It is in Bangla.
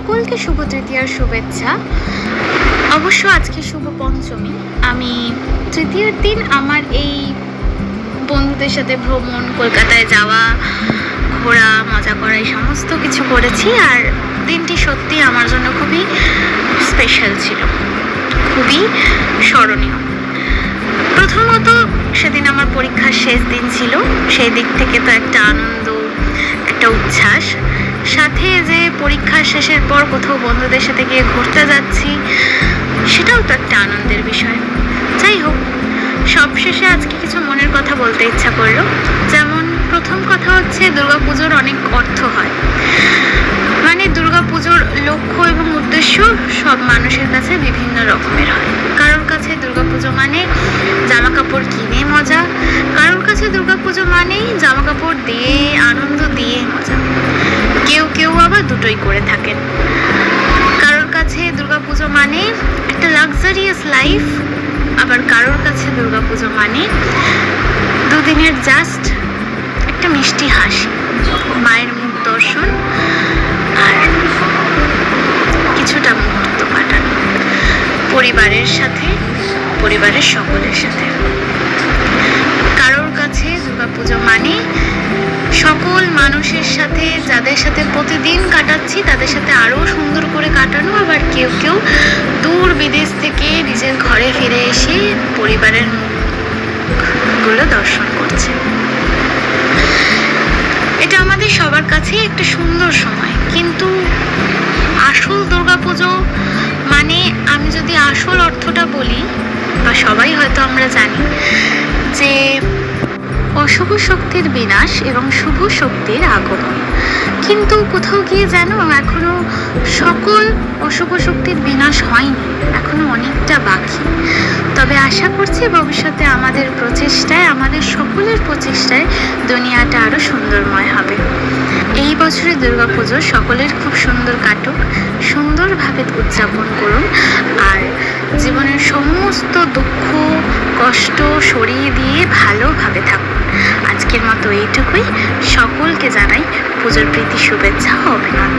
সকলকে শুভ তৃতীয়ার শুভেচ্ছা। অবশ্য আজকে শুভ পঞ্চমী। আমি তৃতীয়ার দিন আমার এই বন্ধুদের সাথে ভ্রমণ, কলকাতায় যাওয়া, ঘোরা, মজা করা, এই সমস্ত কিছু করেছি। আর দিনটি সত্যি আমার জন্য খুবই স্পেশাল ছিল, খুবই স্মরণীয়। প্রথমত সেদিন আমার পরীক্ষার শেষ দিন ছিল, সেই দিক থেকে তো একটা আনন্দ, একটা উচ্ছ্বাস, সাথে যে পরীক্ষার শেষের পর কোথাও বন্ধুদের সাথে গিয়ে ঘুরতে যাচ্ছি, সেটাও তো একটা আনন্দের বিষয়। যাই হোক, সবশেষে আজকে কিছু মনের কথা বলতে ইচ্ছা করলো। যেমন প্রথম কথা হচ্ছে, দুর্গাপুজোর অনেক অর্থ হয়। মানে দুর্গাপুজোর লক্ষ্য এবং উদ্দেশ্য সব মানুষের কাছে বিভিন্ন রকমের হয়। কারোর কাছে দুর্গাপুজো মানে জামা কাপড় কিনে মজা, কারোর কাছে দুর্গাপুজো মানেই জামা কাপড় দিয়ে, আনন্দ দিয়ে মজা। কেউ আবার দুটোই করে থাকেন। কারোর কাছে দুর্গাপুজো মানে একটা লাক্সারিয়াস লাইফ, আবার কারোর কাছে দুর্গাপুজো মানে দুদিনের জাস্ট একটা মিষ্টি হাসি, মায়ের মুখ দর্শন আর কিছুটা মুহূর্ত কাটানো পরিবারের সাথে, পরিবারের সকলের সাথে। কারোর কাছে দুর্গাপুজো মানে সকল মানুষের সাথে, যাদের সাথে প্রতিদিন কাটাচ্ছি তাদের সাথে আরও সুন্দর করে কাটানো। আবার কেউ দূর বিদেশ থেকে নিজের ঘরে ফিরে এসে পরিবারের মুখগুলো দর্শন করছে। এটা আমাদের সবার কাছেই একটা সুন্দর সময়। কিন্তু আসল দুর্গাপুজো মানে, আমি যদি আসল অর্থটা বলি, বা সবাই হয়তো আমরা জানি যে অশুভ শক্তির বিনাশ এবং শুভ শক্তির আগমন। কিন্তু কোথাও গিয়ে যেন এখনো সকল অশুভ শক্তির বিনাশ হয়নি, এখনো অনেকটা বাকি। তবে আশা করছি ভবিষ্যতে আমাদের প্রচেষ্টায়, আমাদের সকলের প্রচেষ্টায় দুনিয়াটা আরো সুন্দরময় হবে। এই বছরে দুর্গাপুজো সকলের খুব সুন্দর কাটুক, সুন্দরভাবে উদযাপন করুন, আর জীবনের সমস্ত দুঃখ কষ্ট সরিয়ে দিয়ে ভালোভাবে থাকুন। আজকের মতো এইটুকুই। সকলকে জানাই পুজোর প্রীতি শুভেচ্ছা ও অভিনন্দন।